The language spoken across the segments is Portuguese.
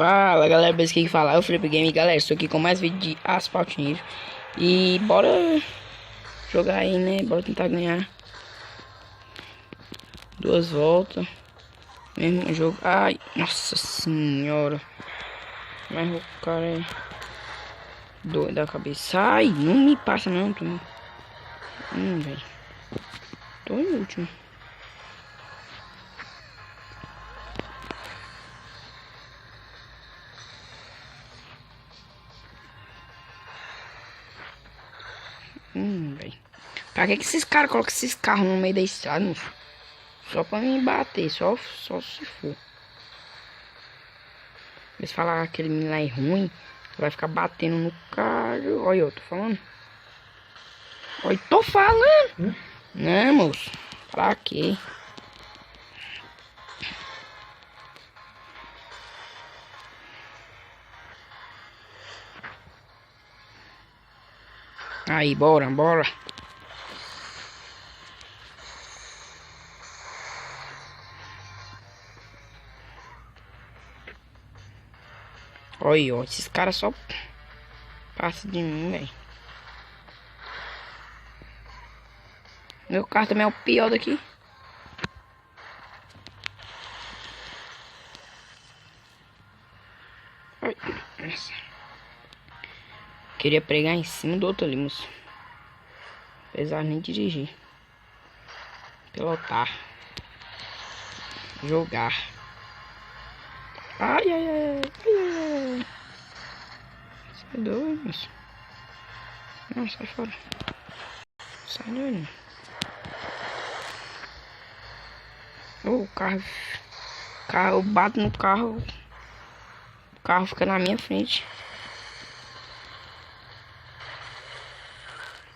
Fala galera, beleza? Quem fala é o Felipe Game. Galera, estou aqui com mais vídeo de Asphalt Nível. E bora jogar aí, né? Bora tentar ganhar 2 voltas. Mesmo jogo. Ai, nossa senhora. Mas o cara é doido da cabeça. Ai, não me passa não, tu. Velho. Tô em último. Velho. Pra que esses caras colocam esses carros no meio da estrada, moço? Só pra me bater, só se for. Eles falar que aquele menino lá é ruim, vai ficar batendo no carro. Olha, eu tô falando. Olha, tô falando. Não, moço. Pra quê? Aí, bora. Olha, ó, esses caras só passam de mim, velho. Meu carro também é o pior daqui. Ai, nossa. Queria pregar em cima do outro ali, moço. Apesar de nem dirigir. Pilotar. Jogar. Ai. Você é doido, moço. Não, sai fora. Sai doido. O carro. Eu bato no carro. O carro fica na minha frente.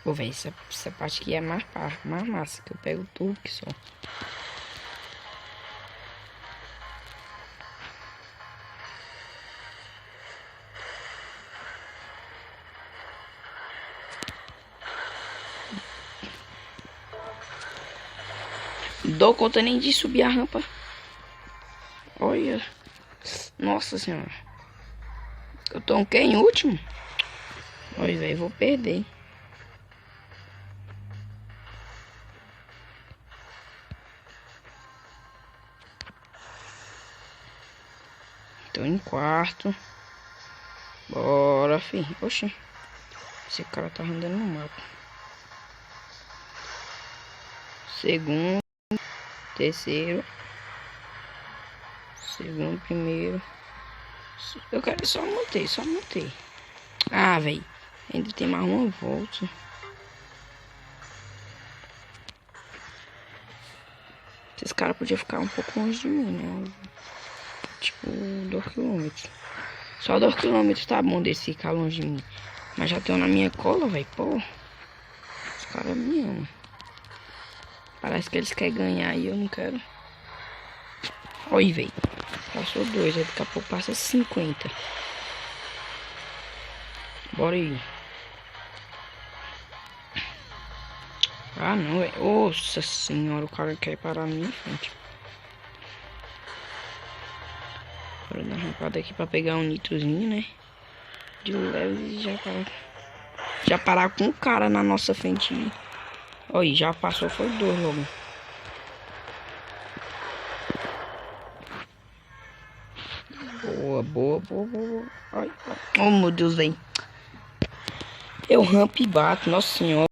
Pô, velho, essa parte aqui é mais massa. Que eu pego tudo que só. Dou conta nem de subir a rampa. Olha. Nossa senhora. Eu tô um que em último? Olha, velho, vou perder. Tô em quarto. Bora, fi. Oxi. Esse cara tá andando no mapa. Segundo. Terceiro. Segundo, primeiro. Eu quero só manter. Ah, velho. Ainda tem mais uma volta. Esses caras podiam ficar um pouco longe de mim, né? Tipo, 2 km. Só 2 km tá bom desse ficar longe de mim. Mas já estão na minha cola, velho. Pô. Os caras me amam. Parece que eles querem ganhar e eu não quero. Olha, velho. Passou 2, daqui a pouco passa 50. Bora aí. Ah, não, velho. Nossa senhora, o cara quer parar na minha frente. Bora dar uma rampada aqui pra pegar um nitrozinho, né? De leve e já parar com o cara na nossa frente. Olha, já passou, foi 2 logo. Boa. Ai. Oh, meu Deus, velho. Eu rampo e bato, nossa senhora.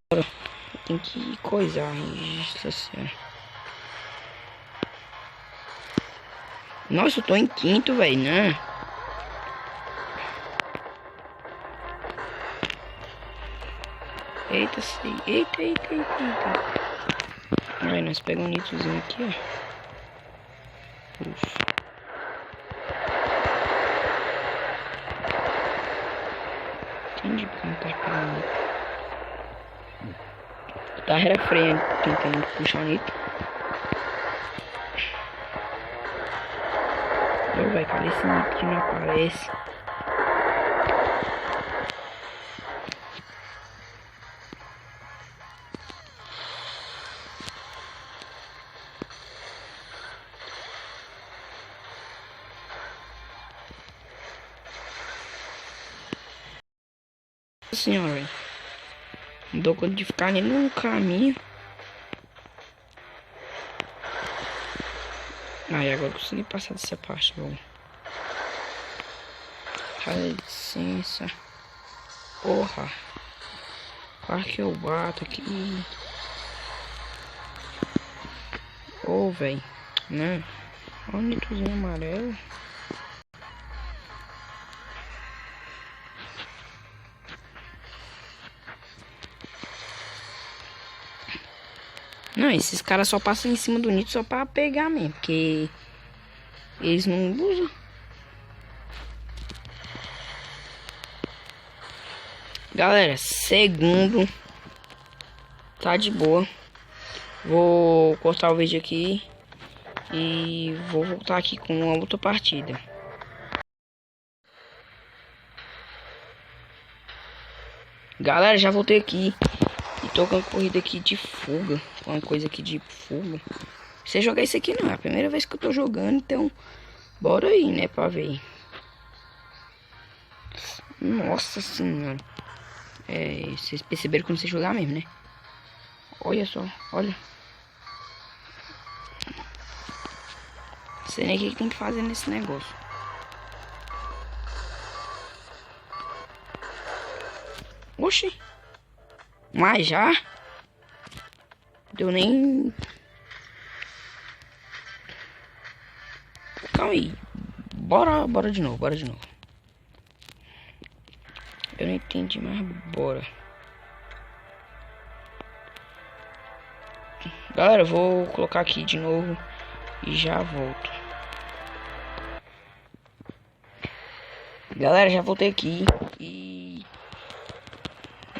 Tem que coisar, nossa senhora. Nossa, eu tô em quinto, velho, né? Eita. Aí, nós pegamos um nitrozinho aqui, ó. Puxa. Entendi porque não tá pegando. Tá refreando, tentando puxar o nitro. Ô, velho, cadê esse nitro que não aparece? senhora, velho. Não dou conta de ficar nem no caminho. Aí agora eu consegui passar dessa parte, bom. Dá licença. Porra. Quase que eu bato aqui. Ô, velho. Né? Olha o nitrozinho amarelo. Não, esses caras só passam em cima do nitro só pra pegar mesmo. Porque eles não usam. Galera, segundo. Tá de boa. Vou cortar o vídeo aqui. E vou voltar aqui com uma outra partida. Galera, já voltei aqui. E tô com uma corrida aqui de fuga. Uma coisa aqui de fuga. Você jogar isso aqui não é a primeira vez que eu tô jogando. Então, bora aí, né, pra ver. Nossa senhora. É, vocês perceberam quando você jogar mesmo, né? Olha só, olha. Não sei nem o que tem que fazer nesse negócio. Oxi. Mas já? Deu nem... Calma aí. Bora de novo, bora de novo. Eu não entendi, mas bora. Galera, eu vou colocar aqui de novo e já volto. Galera, já voltei aqui e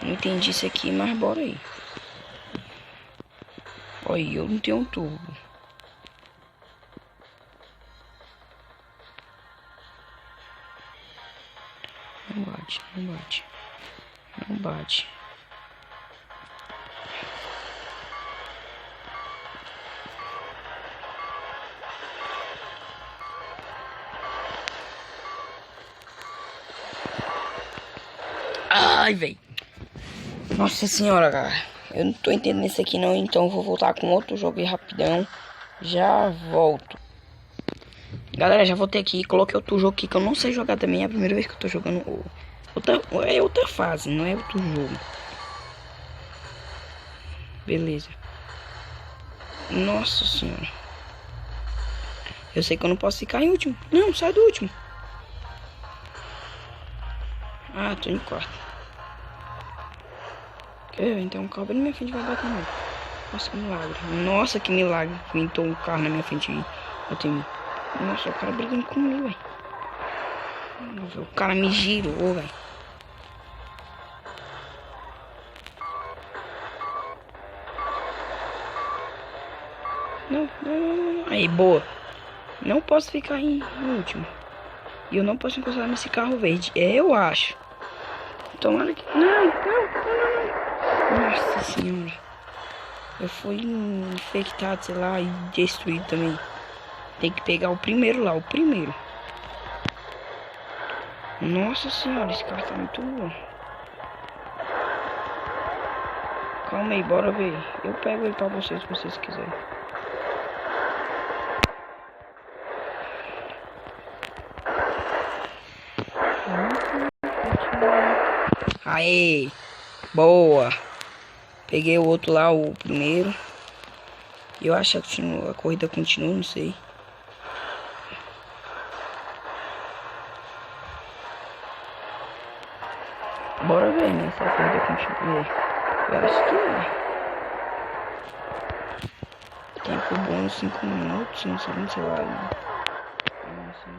não entendi isso aqui, mas bora aí. Olha, eu não tenho um turbo. Não bate, não bate. Não bate. Ai, velho. Nossa senhora, cara. Eu não tô entendendo isso aqui não, então eu vou voltar com outro jogo aí rapidão. Já volto. Galera, já voltei aqui. Coloquei outro jogo aqui que eu não sei jogar também. É a primeira vez que eu tô jogando outra fase, não é outro jogo. Beleza. Nossa senhora. Eu sei que eu não posso ficar em último. Não, sai do último. Ah, tô em quarto. Então um carro bem na minha frente vai bater nele. Nossa, que milagre. Nossa, que milagre. Pintou um carro na minha frente e bateu em mim. Nossa, o cara brigando comigo, velho. O cara me girou, velho. Não. Aí, boa. Não posso ficar em último. E eu não posso encostar nesse carro verde. Eu acho. Tomara que... Não. Nossa senhora. Eu fui infectado, sei lá, e destruído também. Tem que pegar o primeiro lá, o primeiro. Nossa senhora, esse carro tá muito bom. Calma aí, bora ver. Eu pego ele pra vocês, se vocês quiserem. Aê! Boa! Peguei o outro lá, o primeiro. Eu acho que a corrida continua, não sei. Bora ver, né? Se a corrida continua. Eu acho que é. Tempo bom 5 minutos, não sei lá. Nossa.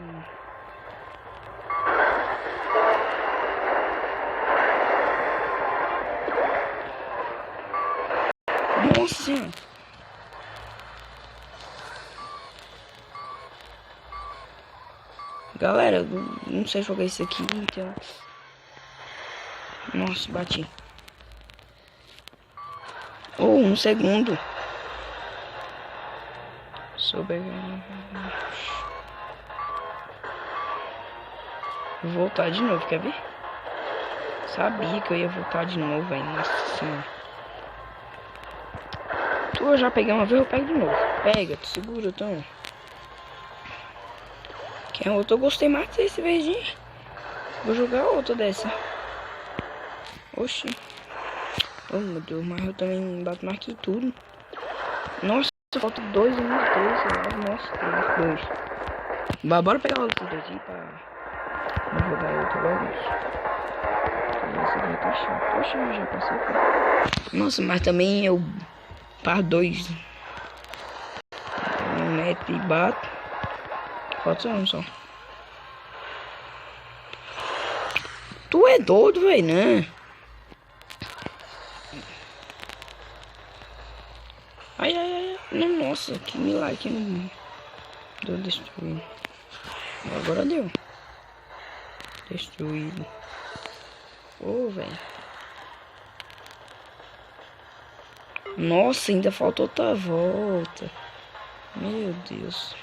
Galera, não sei jogar isso aqui, então... Nossa, bati. Oh, um segundo. Sobre... Vou voltar de novo, quer ver? Sabia que eu ia voltar de novo, velho. Nossa senhora. Tu eu já peguei uma vez, eu pego de novo. Pega, tu segura, então. Quem é outro? Eu gostei mais desse verdinho. Vou jogar outra dessa. Oxi. Oh meu Deus, mas eu também bato mais que tudo. Nossa, falta dois e uns dois, sei lá. Nossa, dois. Bora pegar logo esses dois aqui pra jogar outro logo. Esse aqui tá chato. Poxa, eu já passei. Nossa, mas também eu par dois. Mete e bato. Falta só um só. Tu é doido, velho, né? Ai, ai, ai. Não, nossa, que milagre que não deu destruído. Agora deu. Destruído. Ô, velho. Nossa, ainda falta outra volta. Meu Deus.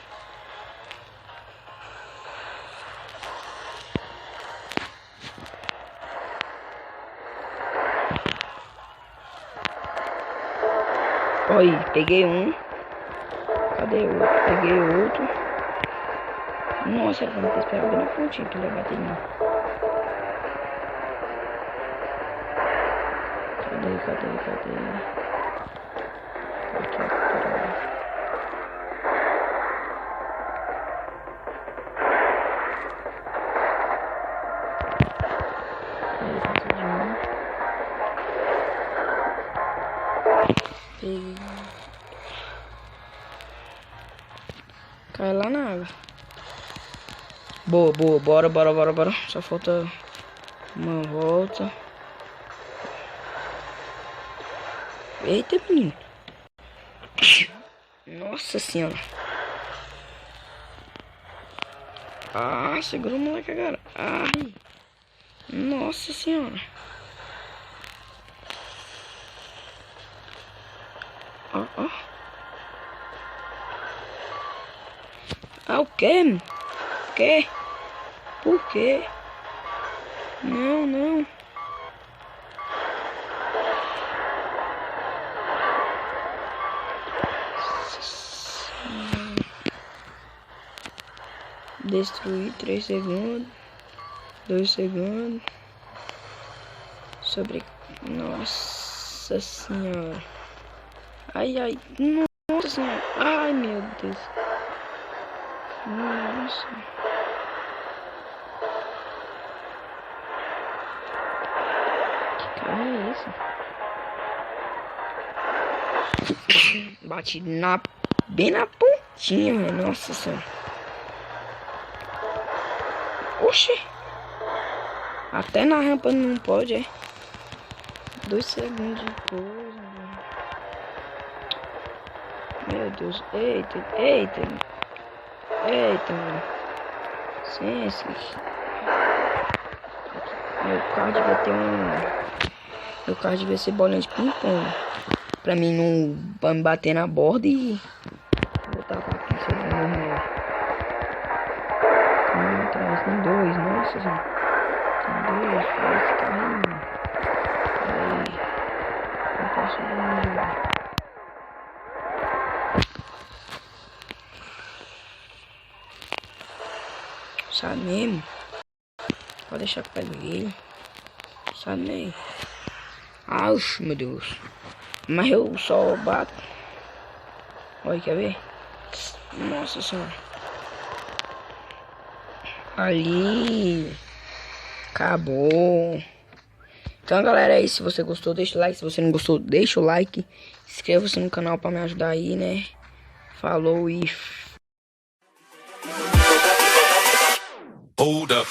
Olha, peguei um. Cadê o outro? Peguei outro. Nossa, era pra ter esperado bem na pontinha que ele ia bater em mim. Cadê? Aqui, peraí. Peguei. Cai lá na água. Boa. Bora. Só falta uma volta. Eita, menino. Nossa senhora. Ah, segura o moleque agora. Ai. Nossa senhora. Ó. Ah, o quê? Por quê? Não. Destruir 3 segundos. 2 segundos. Nossa senhora. Ai. Nossa senhora. Ai, meu Deus. Nossa. Que carro é esse? Bati bem na pontinha, mano. Nossa senhora. Oxi. Até na rampa não pode, é? 2 segundos depois, mano. Meu Deus. Eita, mano. Ciência. Meu carro devia ter Meu carro devia ser bolinha de ping-pong. Pra mim não... Pra me bater na borda e... Botar pra aqui, se eu não morrer. Atrás, tem 2, nossa senhora. Tem 2, esse carrinho. Aí. Não posso dormir. Sabe mesmo? Pode deixar que eu pego ele. Sabe mesmo? Oxi, meu Deus. Mas eu só bato. Olha, quer ver? Nossa senhora. Ali. Acabou. Então, galera, é isso. Se você gostou, deixa o like. Se você não gostou, deixa o like. Inscreva-se no canal pra me ajudar aí, né? Falou e... Hold up.